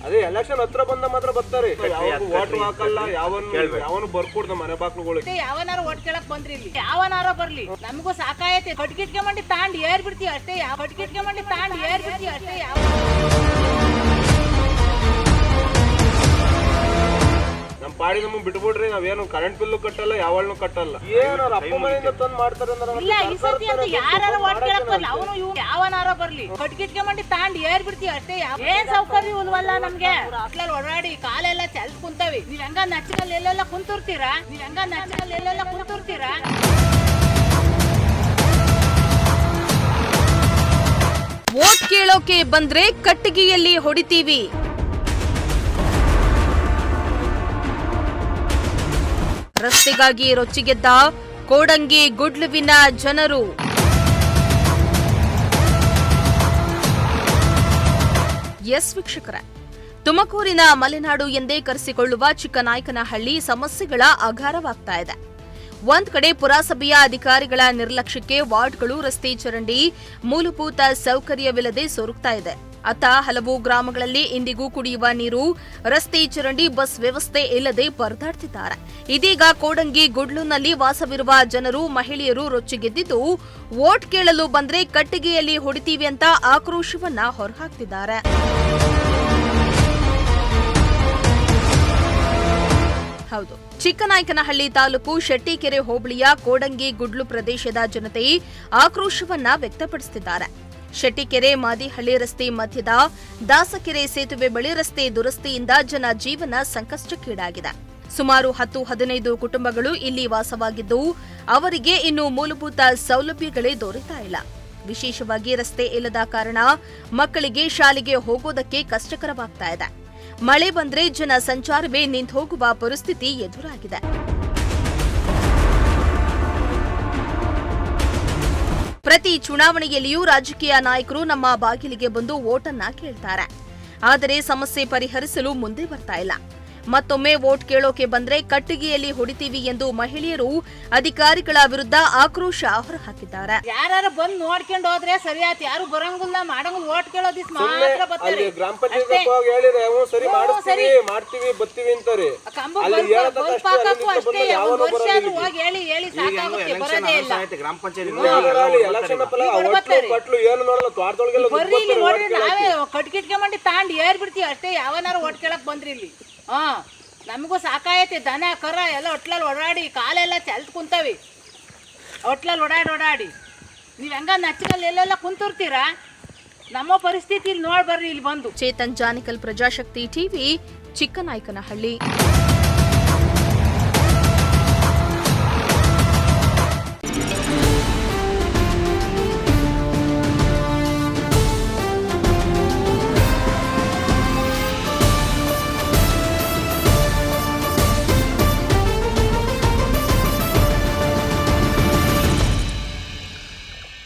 ಅದೇ ಎಲೆಕ್ಷನ್ ಹತ್ರ ಬಂದ ಮಾತ್ರ ಬರ್ತಾರೆ. ಓಟ್ ಹಾಕಲ್ಲ, ಯಾವನು ಬರ್ಕೊಡ್ದ ಮನೆ ಬಾಕ್ಲುಗಳಿಗೆ. ಯಾವನಾರು ಓಟ್ ಕೇಳಕ್ ಬಂದ್ರಿ ಇಲ್ಲಿ, ಯಾವನಾರೋ ಬರ್ಲಿ, ನಮಗೂ ಸಾಕಾಯತೆ. ಕಟ್ಕಿಟ್ಕೆ ಮಂಡಿ ತಾಂಡ್ ಏರ್ ಬಿಡ್ತೀವಿ ಅಷ್ಟೇ. ಕಟ್ಕಿಟ್ಕೆ ಮಂಡಿ ತಾಂಡ್ ಏರ್ ಬಿಡ್ತೀವಿ ಅಷ್ಟೇ. ನಮ್ ಪಾಡಿ ನಮ್ಗೆ ಬಿಟ್ಬಿಡ್ರಿ, ನಾವೇನು ಕರೆಂಟ್ ಬಿಲ್ಲು ಕಟ್ಟಲ್ಲ, ಯಾವಳ್ನು ಕಟ್ಟಲ್ಲ. ಏನಾರ ಅಪ್ಪ ಮನೆಯಿಂದ ತಂದ್ ಮಾಡ್ತಾರೆ ಇಲ್ಲ. ಈ ಸತಿ ಅಂತ ಯಾರು ಓಟ್ ಕೇಳಕ್ ಬರ್ಲಿ, ಅವನು ಯಾವನಾರೋ ಬರ್ಲಿ, ಕಟ್ಕಿಟ್ಕೆ ಮಂಡಿ ತಾಂಡ್ ಏರ್ ಬಿಡ್ತೀವಿ ಅಷ್ಟೇ. ಏನ್ ಸೌಕರ್ಯ ಇಲ್ವಲ್ಲ ನಮ್ಗೆ. ಅಟ್ಲಲ್ಲಿ ಓಡಾಡಿ ಕಾಲೆಲ್ಲ ಚಲ್ಸ್ ಕುಂತವಿ. ನೀವ್ ಹೆಂಗ ನಚ್ಚಗಲ್ ಎಲ್ಲೆಲ್ಲ ಕುಂತಿರ್ತೀರಾ? ವೋಟ್ ಕೇಳೋಕೆ ಬಂದ್ರೆ ಕಟ್ಟಿಗೆಯಲ್ಲಿ ಹೊಡಿತೀವಿ. ರಸ್ತೆಗಾಗಿ ರೊಚ್ಚಿಗೆದ್ದ ಕೋಡಂಗಿ ಗುಡ್ಲುವಿನ ಜನರು. ಎಸ್ ವೀಕ್ಷಕರೇ, ತುಮಕೂರಿನ ಮಲೆನಾಡು ಎಂದೇ ಕರೆಸಿಕೊಳ್ಳುವ ಚಿಕ್ಕನಾಯಕನಹಳ್ಳಿ ಸಮಸ್ಯೆಗಳ ಅಗಾರವಾಗ್ತಾ ಇದೆ. ಒಂದ್ ಕಡೆ ಪುರಸಭೆಯ ಅಧಿಕಾರಿಗಳ ನಿರ್ಲಕ್ಷ್ಯಕ್ಕೆ ವಾರ್ಡ್ಗಳು ರಸ್ತೆ ಚರಂಡಿ ಮೂಲಭೂತ ಸೌಕರ್ಯವಿಲ್ಲದೆ ಸೊರಗ್ತಾ ಇದೆ. ಅತ್ತ ಹಲವು ಗ್ರಾಮಗಳಲ್ಲಿ ಇಂದಿಗೂ ಕುಡಿಯುವ ನೀರು, ರಸ್ತೆ ಚರಂಡಿ, ಬಸ್ ವ್ಯವಸ್ಥೆ ಇಲ್ಲದೆ ಪರದಾಡ್ತಿದ್ದಾರೆ. ಇದೀಗ ಕೋಡಂಗಿ ಗುಡ್ಲುನಲ್ಲಿ ವಾಸವಿರುವ ಜನರು, ಮಹಿಳೆಯರು ರೊಚ್ಚಿಗೆದ್ದಿದ್ದು ವೋಟ್ ಕೇಳಲು ಬಂದ್ರೆ ಕಟ್ಟಿಗೆಯಲ್ಲಿ ಹೊಡಿತೀವಿ ಅಂತ ಆಕ್ರೋಶವನ್ನ ಹೊರಹಾಕ್ತಿದ್ದಾರೆ. ಹೌದು, ಚಿಕ್ಕನಾಯಕನಹಳ್ಳಿ ತಾಲೂಕು ಶೆಟ್ಟಿಕೆರೆ ಹೋಬಳಿಯ ಕೋಡಂಗಿ ಗುಡ್ಲು ಪ್ರದೇಶದ ಜನತೆ ಆಕ್ರೋಶವನ್ನ ವ್ಯಕ್ತಪಡಿಸುತ್ತಿದ್ದಾರೆ. ಶೆಟ್ಟಿಕೆರೆ ಮಾದಿಹಳ್ಳಿ ರಸ್ತೆ ಮಧ್ಯದ ದಾಸಕೆರೆ ಸೇತುವೆ ಬಳಿ ರಸ್ತೆ ದುರಸ್ತಿಯಿಂದ ಜನ ಜೀವನ ಸಂಕಷ್ಟಕ್ಕೀಡಾಗಿದೆ. ಸುಮಾರು 10-15 ಕುಟುಂಬಗಳು ಇಲ್ಲಿ ವಾಸವಾಗಿದ್ದು ಅವರಿಗೆ ಇನ್ನು ಮೂಲಭೂತ ಸೌಲಭ್ಯಗಳೇ ದೊರೆತಾ ಇಲ್ಲ. ವಿಶೇಷವಾಗಿ ರಸ್ತೆ ಇಲ್ಲದ ಕಾರಣ ಮಕ್ಕಳಿಗೆ ಶಾಲೆಗೆ ಹೋಗೋದಕ್ಕೆ ಕಷ್ಟಕರವಾಗ್ತಾ ಇದೆ. ಮಳೆ ಬಂದ್ರೆ ಜನ ಸಂಚಾರವೇ ನಿಂತು ಹೋಗುವ ಪರಿಸ್ಥಿತಿ ಎದುರಾಗಿದೆ. ಪ್ರತಿ ಚುನಾವಣೆಯಲ್ಲಿಯೂ ರಾಜಕೀಯ ನಾಯಕರು ನಮ್ಮ ಬಾಗಿಲಿಗೆ ಬಂದು ವೋಟನ್ನ ಕೇಳ್ತಾರೆ. ಆದರೆ ಸಮಸ್ಯೆ ಪರಿಹರಿಸಲು ಮುಂದೆ ಬರ್ತಾ ಇಲ್ಲ. ಮತ್ತೊಮ್ಮೆ ವೋಟ್ ಕೇಳೋಕೆ ಬಂದ್ರೆ ಕಟ್ಟಿಗೆಯಲ್ಲಿ ಹೊಡಿತೀವಿ ಎಂದು ಮಹಿಳೆಯರು ಅಧಿಕಾರಿಗಳ ವಿರುದ್ಧ ಆಕ್ರೋಶ ಹೊರಹಾಕಿದ್ದಾರೆ. ಯಾರು ಬಂದು ನೋಡ್ಕೊಂಡು ಹೋದ್ರೆ ಸರಿ ಆಯ್ತು. ಯಾರು ಬರಂಗಿಲ್ಲ, ಮಾಡಂಗಿಲ್ಲ. ವೋಟ್ ಕೇಳೋದಿಸ್ ಮಾತ್ರ ಬರ್ತಾರೆ. ಗ್ರಾಮ ಪಂಚಾಯತ್ ಹೇಳಿದ್ರೆ ಸರಿ ಮಾಡ್ತೀವಿ ಬರ್ತೀವಿ ಅಂತಾರೆ. ಅಷ್ಟೇ ವರ್ಷ ಹೋಗಿ ಹೇಳಿ ಸಾಕಾಗುತ್ತೆ, ಬರೋದೇ ಇಲ್ಲ. ಬರ್ರಿ ಇಲ್ಲಿ ನೋಡ್ರಿ, ನಾವೇ ಕಟ್ಕಿಟ್ಕೆ ಮಂಡಿ ತಾಂಡ್ ಏರ್ ಬಿಡ್ತೀವಿ ಅಷ್ಟೇ. ಯಾವನಾರು ಓಟ್ ಕೇಳಕ್ ಬಂದ್ರಿ ಇಲ್ಲಿ. ನಮಗೂ ಸಾಕಾಯತೆ. ದನ ಕರ ಎಲ್ಲ ಒಟ್ಲಲ್ಲಿ ಓಡಾಡಿ ಕಾಲೆಲ್ಲ ಚಲ್ತ್ ಕುಂತವಿ. ಒಟ್ಲಲ್ಲಿ ಓಡಾಡಿ ನೀವ್ ಹೆಂಗ ನಚ್ಚಗಲ್ ಎಲ್ಲೆಲ್ಲ ಕುಂತಿರ್ತೀರಾ? ನಮ್ಮ ಪರಿಸ್ಥಿತಿ ಇಲ್ಲಿ ನೋಡ್ಬರ್ರಿ ಇಲ್ಲಿ ಬಂದು. ಚೇತನ್ ಜಾನಿಕಲ್, ಪ್ರಜಾಶಕ್ತಿ ಟಿವಿ, ಚಿಕ್ಕನಾಯಕನಹಳ್ಳಿ.